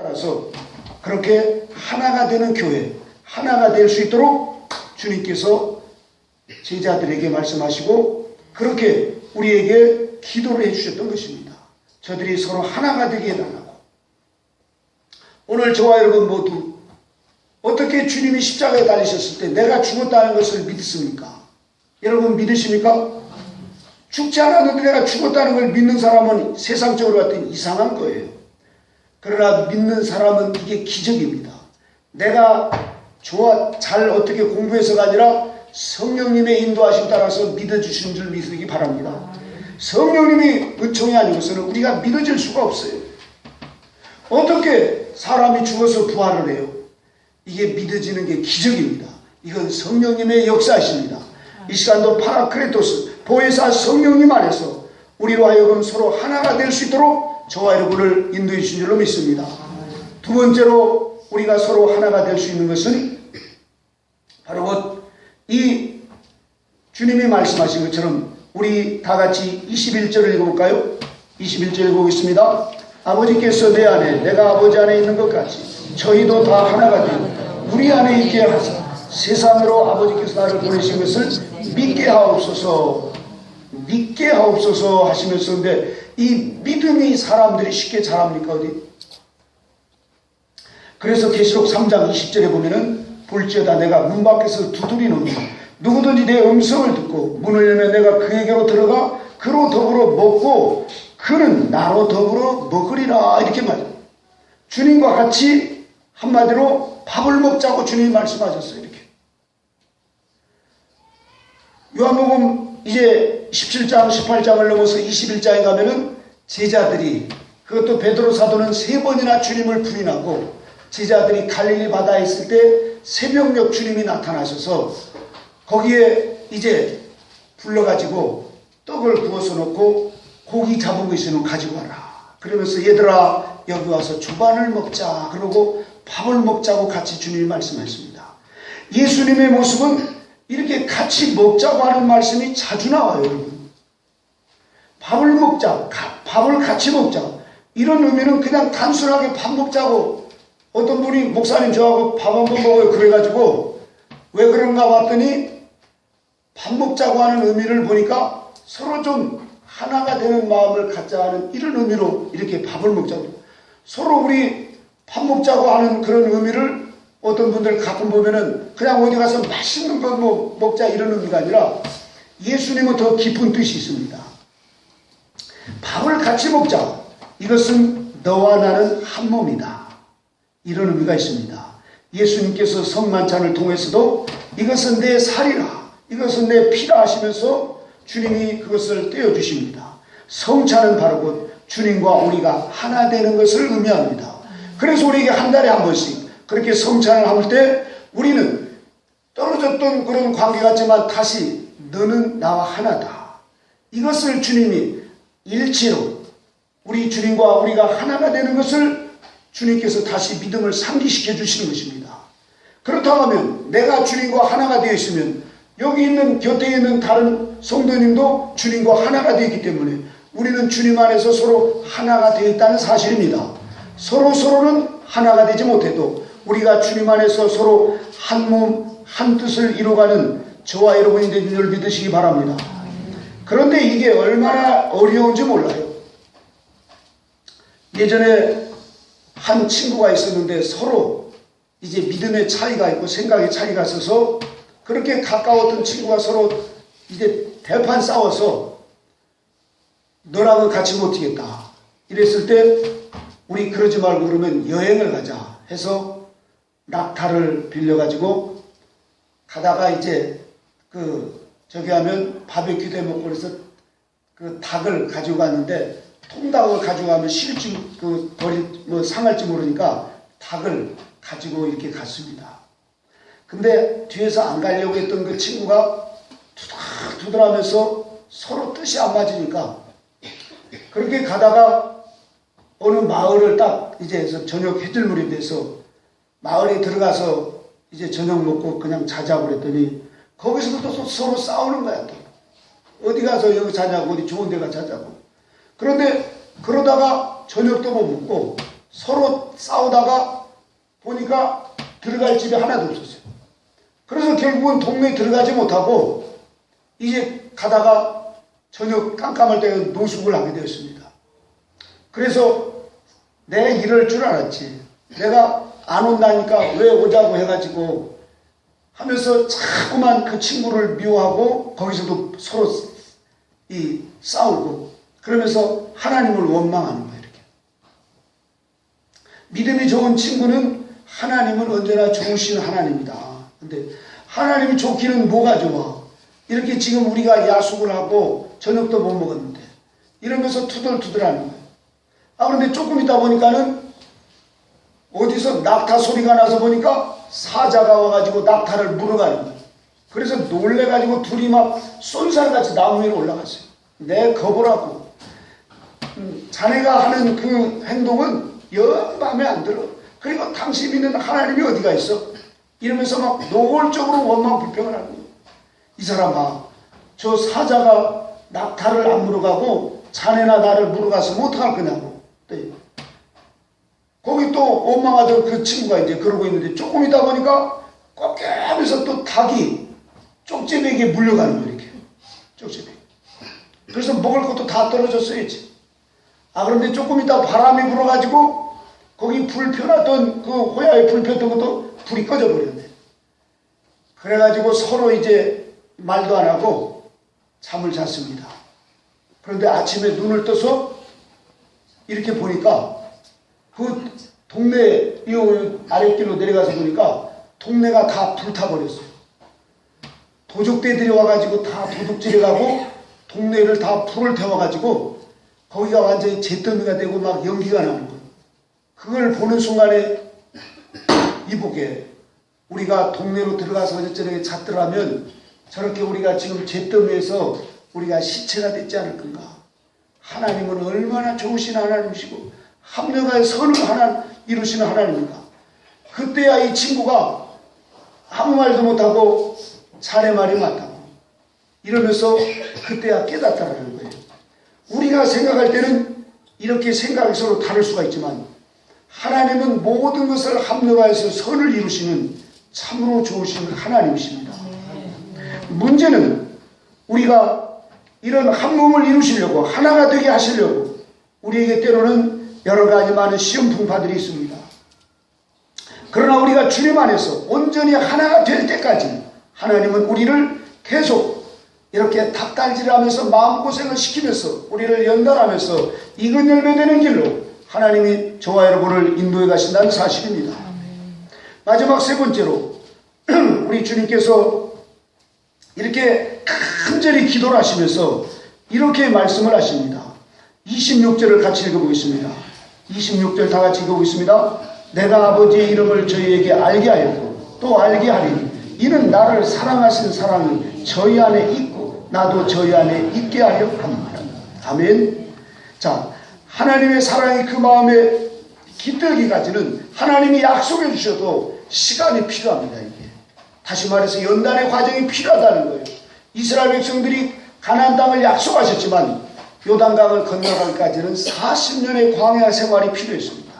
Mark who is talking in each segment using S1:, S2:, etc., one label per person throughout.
S1: 따라서 그렇게 하나가 되는 교회, 하나가 될 수 있도록 주님께서 제자들에게 말씀하시고 그렇게 우리에게 기도를 해주셨던 것입니다. 저들이 서로 하나가 되게 해달라고. 오늘 저와 여러분 모두 어떻게 주님이 십자가에 달리셨을 때 내가 죽었다는 것을 믿습니까? 여러분 믿으십니까? 죽지 않았는데 내가 죽었다는 걸 믿는 사람은 세상적으로 봤더니 이상한 거예요. 그러나 믿는 사람은 이게 기적입니다. 내가 잘 어떻게 공부해서가 아니라 성령님의 인도하심 따라서 믿어주시는 줄 믿으기 바랍니다. 성령님이 은총이 아니고서는 우리가 믿어질 수가 없어요. 어떻게 사람이 죽어서 부활을 해요? 이게 믿어지는 게 기적입니다. 이건 성령님의 역사이십니다. 이 시간도 파라크레토스 보혜사 성령님 안에서 우리로 하여금 서로 하나가 될 수 있도록 저와 여러분을 인도해 주신 줄로 믿습니다. 두 번째로 우리가 서로 하나가 될 수 있는 것은 바로 이 주님이 말씀하신 것처럼 우리 다 같이 21절을 읽어볼까요? 21절 읽어보겠습니다. 아버지께서 내 안에 내가 아버지 안에 있는 것 같이 저희도 다 하나가 되고 우리 안에 있게 하사 세상으로 아버지께서 나를 보내신 것을 믿게 하옵소서 하시면서 근데 이 믿음이 사람들이 쉽게 잘합니까 어디? 그래서 계시록 3장 20절에 보면은 볼지어다 내가 문 밖에서 두드리노니 누구든지 내 음성을 듣고 문을 열면 내가 그에게로 들어가 그로 더불어 먹고 그는 나로 더불어 먹으리라 이렇게 말해요. 주님과 같이 한마디로 밥을 먹자고 주님이 말씀하셨어요. 이렇게 요한복음 이제 17장 18장을 넘어서 21장에 가면은 제자들이 그것도 베드로 사도는 3번이나 주님을 부인하고 제자들이 갈릴리 바다에 있을 때 새벽녘 주님이 나타나셔서 거기에 이제 불러가지고 떡을 구워서 놓고 고기 잡은 거 있으면 가지고 와라. 그러면서 얘들아 여기 와서 주반을 먹자. 그러고 밥을 먹자고 같이 주님이 말씀하셨습니다. 예수님의 모습은 이렇게 같이 먹자고 하는 말씀이 자주 나와요. 여러분. 밥을 먹자. 밥을 같이 먹자. 이런 의미는 그냥 단순하게 밥 먹자고 어떤 분이 목사님 저하고 밥 한번 먹어요. 그래가지고 왜 그런가 봤더니 밥 먹자고 하는 의미를 보니까 서로 좀 하나가 되는 마음을 갖자 하는 이런 의미로 이렇게 밥을 먹자고 서로 우리 밥 먹자고 하는 그런 의미를 어떤 분들 가끔 보면은 그냥 어디 가서 맛있는 거 뭐 먹자 이런 의미가 아니라 예수님은 더 깊은 뜻이 있습니다. 밥을 같이 먹자. 이것은 너와 나는 한 몸이다. 이런 의미가 있습니다. 예수님께서 성만찬을 통해서도 이것은 내 살이라 이것은 내 피라 하시면서 주님이 그것을 떼어주십니다. 성찬은 바로 곧 주님과 우리가 하나 되는 것을 의미합니다. 그래서 우리에게 한 달에 한 번씩 그렇게 성찬을 할 때 우리는 떨어졌던 그런 관계 같지만 다시 너는 나와 하나다. 이것을 주님이 일치로 우리 주님과 우리가 하나가 되는 것을 주님께서 다시 믿음을 상기시켜 주시는 것입니다. 그렇다고 하면 내가 주님과 하나가 되어 있으면 여기 있는 곁에 있는 다른 성도님도 주님과 하나가 되어 있기 때문에 우리는 주님 안에서 서로 하나가 되어 있다는 사실입니다. 서로는 하나가 되지 못해도 우리가 주님 안에서 서로 한 몸, 한 뜻을 이루어가는 저와 여러분이 되는 줄 믿으시기 바랍니다. 그런데 이게 얼마나 어려운지 몰라요. 예전에 한 친구가 있었는데 서로 이제 믿음의 차이가 있고 생각의 차이가 있어서 그렇게 가까웠던 친구가 서로 이제 대판 싸워서 너랑은 같이 못 지겠다. 이랬을 때 우리 그러지 말고 그러면 여행을 가자 해서 낙타를 빌려가지고 가다가 이제 저기 하면 바베큐도 해먹고 그래서 그 닭을 가지고 갔는데 통닭을 가지고 가면 실지 상할지 모르니까 닭을 가지고 이렇게 갔습니다. 근데 뒤에서 안 가려고 했던 그 친구가 두들하면서 서로 뜻이 안 맞으니까 그렇게 가다가 어느 마을을 딱 이제 저녁 해질물이 돼서 마을에 들어가서 이제 저녁 먹고 그냥 자자고 그랬더니 거기서도 또 서로 싸우는 거야. 또 어디 가서 여기 자자고 어디 좋은 데 가서 자자고. 그런데 그러다가 저녁도 못 먹고 서로 싸우다가 보니까 들어갈 집이 하나도 없었어요. 그래서 결국은 동네에 들어가지 못하고 이제 가다가 저녁 깜깜할 때 노숙을 하게 되었습니다. 그래서 내가 이럴 줄 알았지. 내가 안 온다니까 왜 오자고 해가지고 하면서 자꾸만 그 친구를 미워하고 거기서도 서로 싸우고 그러면서 하나님을 원망하는 거예요. 이렇게. 믿음이 좋은 친구는 하나님은 언제나 좋으신 하나님이다. 근데 하나님이 좋기는 뭐가 좋아? 이렇게 지금 우리가 야숙을 하고 저녁도 못 먹었는데 이러면서 투덜투덜하는 거예요. 그런데 조금 있다 보니까는 어디서 낙타 소리가 나서 보니까 사자가 와가지고 낙타를 물어가는 거예요. 그래서 놀래가지고 둘이 막 쏜살같이 나무 위로 올라갔어요. 내 거보라고. 자네가 하는 그 행동은 영 마음에 안 들어. 그리고 당신 믿는 하나님이 어디가 있어? 이러면서 막 노골적으로 원망 불평을 하는 거예요. 이 사람아, 저 사자가 낙타를 안 물어가고 자네나 나를 물어갔으면 어떡할 거냐고. 네. 거기 또 원망하던 그 친구가 이제 그러고 있는데 조금 있다 보니까 꺾게 하면서 또 닭이 쪽제비에게 물려가는 거예요. 이렇게. 쪽제비. 그래서 먹을 것도 다 떨어졌어야지. 그런데 조금 있다 바람이 불어가지고 거기 불 펴놨던 그 호야에 불 폈던 것도 불이 꺼져버렸네. 그래가지고 서로 이제 말도 안 하고 잠을 잤습니다. 그런데 아침에 눈을 떠서 이렇게 보니까 그 동네 이 아랫길로 내려가서 보니까 동네가 다 불타버렸어요. 도적대들이 와가지고 다 도둑질해가고 동네를 다 불을 태워가지고 거기가 완전히 잿더미가 되고 막 연기가 나는 거예요. 그걸 보는 순간에 이보게 우리가 동네로 들어가서 저녁에 잤더라면 저렇게 우리가 지금 잿더미에서 우리가 시체가 됐지 않을 건가. 하나님은 얼마나 좋으신 하나님이시고 합력하여 선을 이루시는 하나님인가. 그때야 이 친구가 아무 말도 못하고 자네 말이 맞다고 이러면서 그때야 깨닫다라는 거예요. 우리가 생각할 때는 이렇게 생각이 서로 다를 수가 있지만 하나님은 모든 것을 합력하여서 선을 이루시는 참으로 좋으신 하나님이십니다. 문제는 우리가 이런 합몸을 이루시려고 하나가 되게 하시려고 우리에게 때로는 여러 가지 많은 시험 풍파들이 있습니다. 그러나 우리가 주님 안에서 온전히 하나가 될 때까지 하나님은 우리를 계속 이렇게 닭달질하면서 마음고생을 시키면서 우리를 연단하면서 익은 열매 되는 길로 하나님이 저와 여러분을 인도해 가신다는 사실입니다. 마지막 세 번째로 우리 주님께서 이렇게 간절히 기도를 하시면서 이렇게 말씀을 하십니다. 26절을 같이 읽어보겠습니다. 26절 다 같이 읽어보겠습니다. 내가 아버지의 이름을 저희에게 알게 하였고 또 알게 하리니 이는 나를 사랑하신 사랑이 저희 안에 있고 나도 저희 안에 있게 하려 합니다. 아멘. 자, 하나님의 사랑이 그 마음에 깃들기까지는 하나님이 약속해 주셔도 시간이 필요합니다. 이게 다시 말해서 연단의 과정이 필요하다는 거예요. 이스라엘 백성들이 가나안 땅을 약속하셨지만 요단강을 건너가기까지는 40년의 광야 생활이 필요했습니다.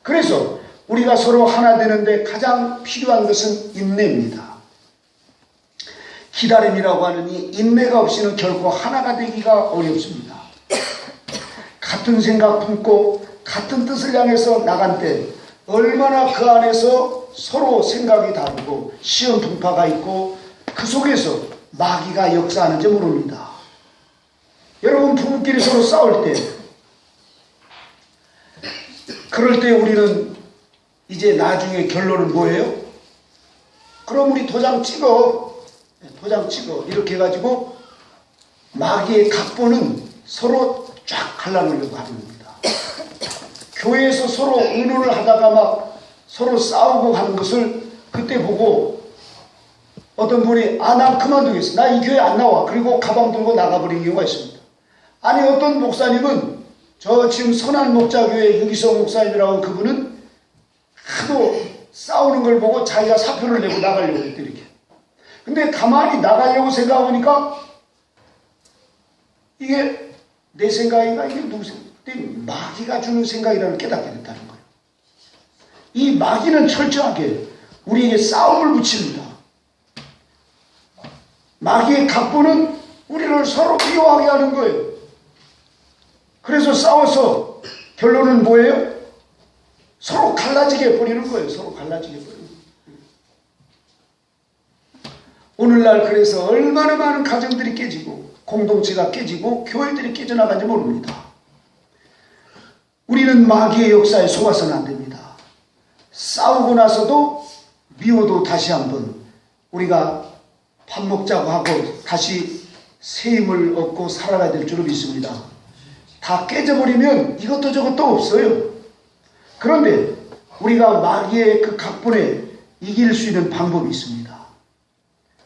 S1: 그래서 우리가 서로 하나 되는데 가장 필요한 것은 인내입니다. 기다림이라고 하는 이 인내가 없이는 결코 하나가 되기가 어렵습니다. 같은 생각 품고 같은 뜻을 향해서 나간 때 얼마나 그 안에서 서로 생각이 다르고 시험 분파가 있고 그 속에서 마귀가 역사하는지 모릅니다. 여러분 부부끼리 서로 싸울 때 그럴 때 우리는 이제 나중에 결론은 뭐예요? 그럼 우리 도장 찍어 이렇게 해가지고 마귀의 각본은 서로 쫙 갈라놓으려고 하는 겁니다. 교회에서 서로 의논을 하다가 막 서로 싸우고 하는 것을 그때 보고 어떤 분이 난 그만두겠어. 나 이 교회 안 나와. 그리고 가방 들고 나가버린 경우가 있습니다. 아니 어떤 목사님은 저 지금 선한 목자교회 유기성 목사님이라고 그분은 하도 싸우는 걸 보고 자기가 사표를 내고 나가려고 했대 이렇게. 근데 가만히 나가려고 생각해보니까 이게 내 생각인가 이게 누구 생각인가. 근데 마귀가 주는 생각이라는 걸 깨닫게 됐다는 거예요. 이 마귀는 철저하게 우리에게 싸움을 붙입니다. 마귀의 각본은 우리를 서로 미워하게 하는 거예요. 그래서 싸워서 결론은 뭐예요? 서로 갈라지게 해버리는 거예요. 서로 갈라지게 해버리는 거예요. 오늘날 그래서 얼마나 많은 가정들이 깨지고 공동체가 깨지고 교회들이 깨져나간지 모릅니다. 우리는 마귀의 역사에 속아서는 안 됩니다. 싸우고 나서도 미워도 다시 한번 우리가 밥 먹자고 하고 다시 새 힘을 얻고 살아가야 될 줄을 믿습니다. 다 깨져버리면 이것도 저것도 없어요. 그런데 우리가 마귀의 그 각본에 이길 수 있는 방법이 있습니다.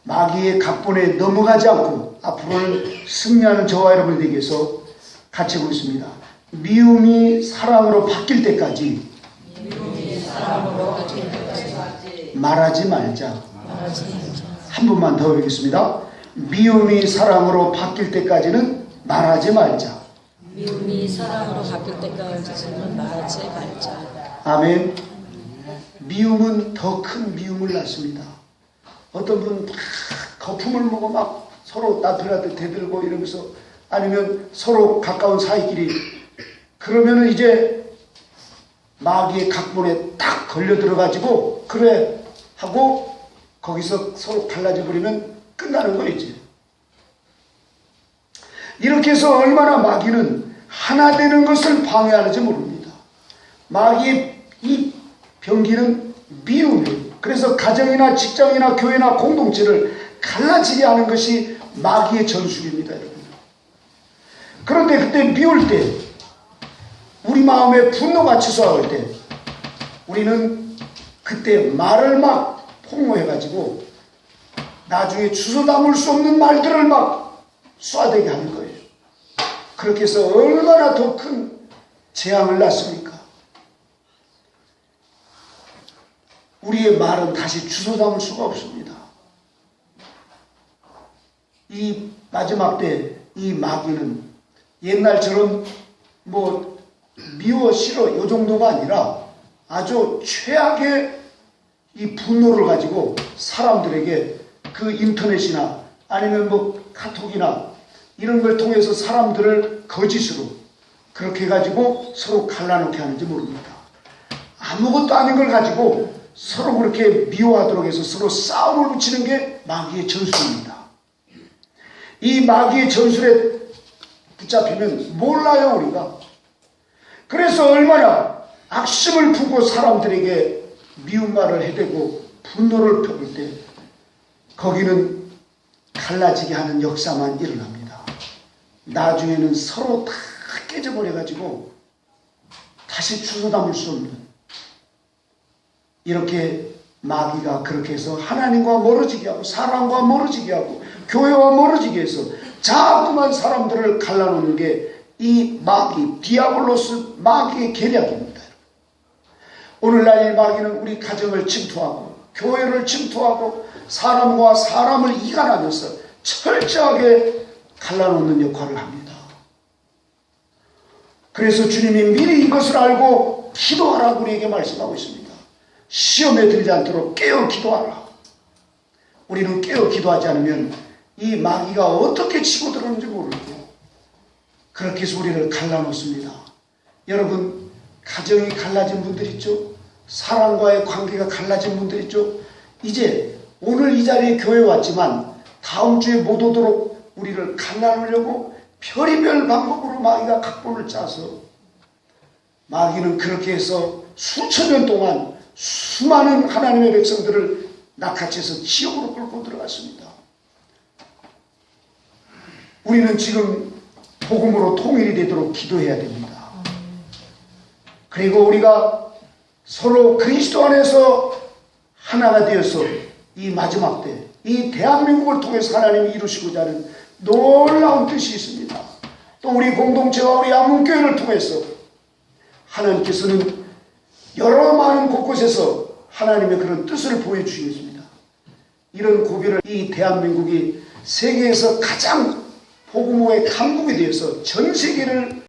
S1: 마귀의 각본에 넘어가지 않고 앞으로는 승리하는 저와 여러분들에게 위해서 같이 보겠습니다. 미움이 사랑으로 바뀔 때까지 말하지 말자. 한 번만 더 보겠습니다. 미움이 사랑으로 바뀔 때까지는 말하지 말자.
S2: 미움이 사랑으로 바뀔 때까지는 말하지 말자.
S1: 아멘. 미움은 더 큰 미움을 낳습니다. 어떤 분은 막 거품을 먹고 막 서로 남편한테 대들고 이러면서, 아니면 서로 가까운 사이끼리, 그러면은 이제 마귀의 각본에 딱 걸려 들어가지고 그래 하고 거기서 서로 갈라져 버리면 끝나는 거예요. 이제 이렇게 해서 얼마나 마귀는 하나 되는 것을 방해하는지 모릅니다. 마귀의 이 병기는 미움이에요. 그래서 가정이나 직장이나 교회나 공동체를 갈라지게 하는 것이 마귀의 전술입니다, 여러분. 그런데 그때 미울 때, 우리 마음에 분노가 치솟을 때, 우리는 그때 말을 막 폭로해가지고 나중에 주워 담을 수 없는 말들을 막 쏴대게 하는 거예요. 그렇게 해서 얼마나 더 큰 재앙을 낳습니까? 우리의 말은 다시 주워 담을 수가 없습니다. 이 마지막 때 이 마귀는 옛날처럼 뭐 미워 싫어 이 정도가 아니라 아주 최악의 이 분노를 가지고 사람들에게 그 인터넷이나 아니면 뭐 카톡이나 이런 걸 통해서 사람들을 거짓으로 그렇게 해가지고 서로 갈라놓게 하는지 모릅니다. 아무것도 아닌 걸 가지고 서로 그렇게 미워하도록 해서 서로 싸움을 붙이는 게 마귀의 전술입니다. 이 마귀의 전술에 붙잡히면 몰라요, 우리가. 그래서 얼마나 악심을 품고 사람들에게 미운 말을 해대고 분노를 펴볼 때 거기는 갈라지게 하는 역사만 일어납니다. 나중에는 서로 다 깨져버려가지고 다시 주워 담을 수 없는, 이렇게 마귀가 그렇게 해서 하나님과 멀어지게 하고 사람과 멀어지게 하고 교회와 멀어지게 해서 자꾸만 사람들을 갈라놓는 게 이 마귀, 디아블로스 마귀의 계략입니다. 오늘날 이 마귀는 우리 가정을 침투하고 교회를 침투하고 사람과 사람을 이간하면서 철저하게 갈라놓는 역할을 합니다. 그래서 주님이 미리 이것을 알고 기도하라고 우리에게 말씀하고 있습니다. 시험에 들지 않도록 깨어 기도하라. 우리는 깨어 기도하지 않으면 이 마귀가 어떻게 치고 들어오는지 모르고 그렇게 해서 우리를 갈라놓습니다. 여러분, 가정이 갈라진 분들 있죠? 사람과의 관계가 갈라진 분들 있죠? 이제 오늘 이 자리에 교회에 왔지만 다음 주에 못 오도록 우리를 갈라놓으려고 별의별 방법으로 마귀가 각본을 짜서, 마귀는 그렇게 해서 수천 년 동안 수많은 하나님의 백성들을 낚아채서 지옥으로 끌고 들어갔습니다. 우리는 지금 복음으로 통일이 되도록 기도해야 됩니다. 그리고 우리가 서로 그리스도 안에서 하나가 되어서 이 마지막 때 이 대한민국을 통해서 하나님이 이루시고자 하는 놀라운 뜻이 있습니다. 또 우리 공동체와 우리 한문교회를 통해서 하나님께서는 여러 많은 곳곳에서 하나님의 그런 뜻을 보여주시겠습니다. 이런 고비를 이 대한민국이 세계에서 가장 복음의 강국이 되어서 전 세계를